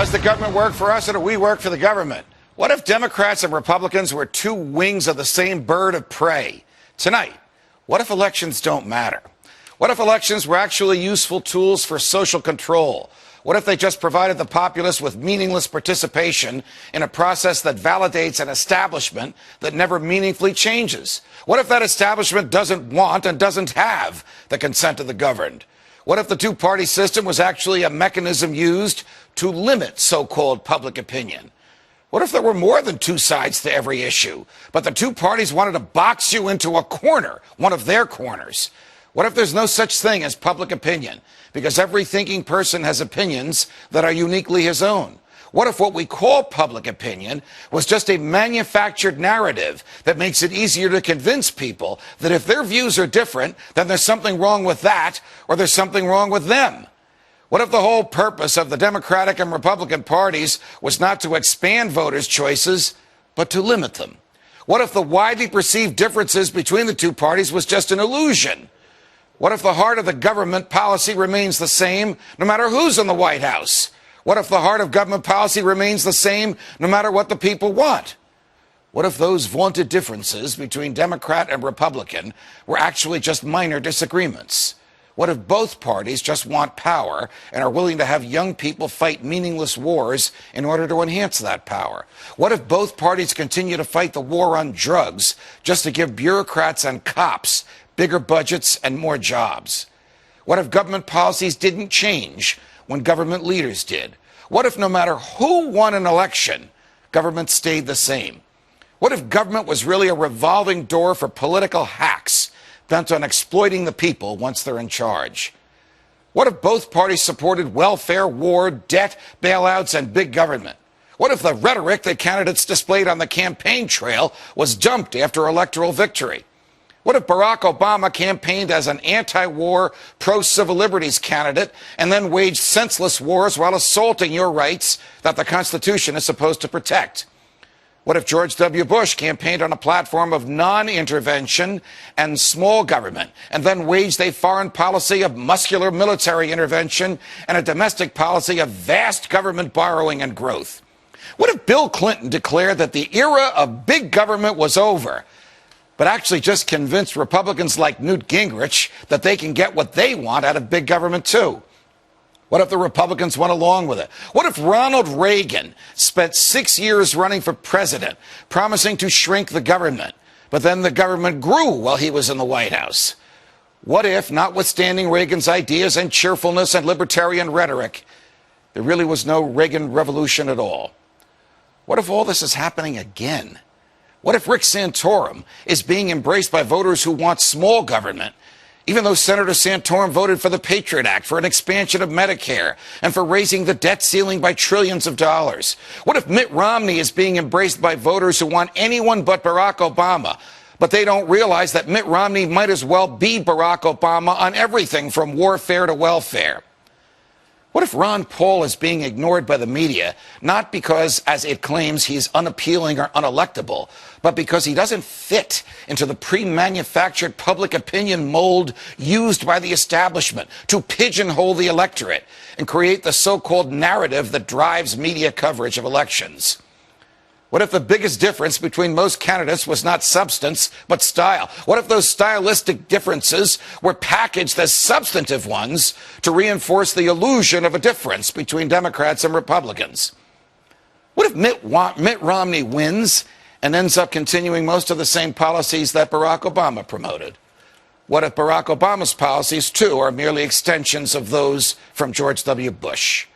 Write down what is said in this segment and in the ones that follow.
Does the government work for us or do we work for the government? What if Democrats and Republicans were two wings of the same bird of prey? Tonight, what if elections don't matter? What if elections were actually useful tools for social control? What if they just provided the populace with meaningless participation in a process that validates an establishment that never meaningfully changes? What if that establishment doesn't want and doesn't have the consent of the governed? What if the two-party system was actually a mechanism used to limit so-called public opinion? What if there were more than two sides to every issue, but the two parties wanted to box you into a corner, one of their corners? What if there's no such thing as public opinion, because every thinking person has opinions that are uniquely his own? What if what we call public opinion was just a manufactured narrative that makes it easier to convince people that if their views are different, then there's something wrong with that, or there's something wrong with them? What if the whole purpose of the Democratic and Republican parties was not to expand voters' choices, but to limit them? What if the widely perceived differences between the two parties was just an illusion? What if the heart of the government policy remains the same no matter who's in the White House? What if the heart of government policy remains the same no matter what the people want? What if those vaunted differences between Democrat and Republican were actually just minor disagreements? What if both parties just want power and are willing to have young people fight meaningless wars in order to enhance that power? What if both parties continue to fight the war on drugs just to give bureaucrats and cops bigger budgets and more jobs? What if government policies didn't change when government leaders did? What if no matter who won an election, government stayed the same? What if government was really a revolving door for political hacks bent on exploiting the people once they're in charge? What if both parties supported welfare, war, debt, bailouts, and big government? What if the rhetoric that candidates displayed on the campaign trail was dumped after electoral victory? What if Barack Obama campaigned as an anti-war, pro-civil liberties candidate and then waged senseless wars while assaulting your rights that the Constitution is supposed to protect? What if George W. Bush campaigned on a platform of non-intervention and small government and then waged a foreign policy of muscular military intervention and a domestic policy of vast government borrowing and growth? What if Bill Clinton declared that the era of big government was over, but actually just convinced Republicans like Newt Gingrich that they can get what they want out of big government too? What if the Republicans went along with it? What if Ronald Reagan spent 6 years running for president, promising to shrink the government, but then the government grew while he was in the White House? What if, notwithstanding Reagan's ideas and cheerfulness and libertarian rhetoric, there really was no Reagan revolution at all? What if all this is happening again? What if Rick Santorum is being embraced by voters who want small government, even though Senator Santorum voted for the Patriot Act, for an expansion of Medicare, and for raising the debt ceiling by trillions of dollars? What if Mitt Romney is being embraced by voters who want anyone but Barack Obama, but they don't realize that Mitt Romney might as well be Barack Obama on everything from warfare to welfare? What if Ron Paul is being ignored by the media, not because, as it claims, he's unappealing or unelectable, but because he doesn't fit into the pre-manufactured public opinion mold used by the establishment to pigeonhole the electorate and create the so-called narrative that drives media coverage of elections? What if the biggest difference between most candidates was not substance, but style? What if those stylistic differences were packaged as substantive ones to reinforce the illusion of a difference between Democrats and Republicans? What if Mitt Romney wins and ends up continuing most of the same policies that Barack Obama promoted? What if Barack Obama's policies, too, are merely extensions of those from George W. Bush?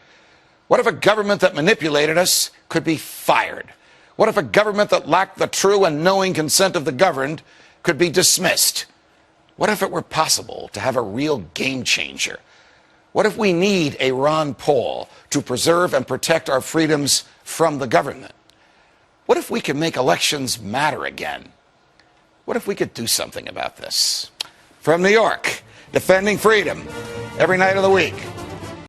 What if a government that manipulated us could be fired? What if a government that lacked the true and knowing consent of the governed could be dismissed? What if it were possible to have a real game changer? What if we need a Ron Paul to preserve and protect our freedoms from the government? What if we could make elections matter again? What if we could do something about this? From New York, defending freedom every night of the week.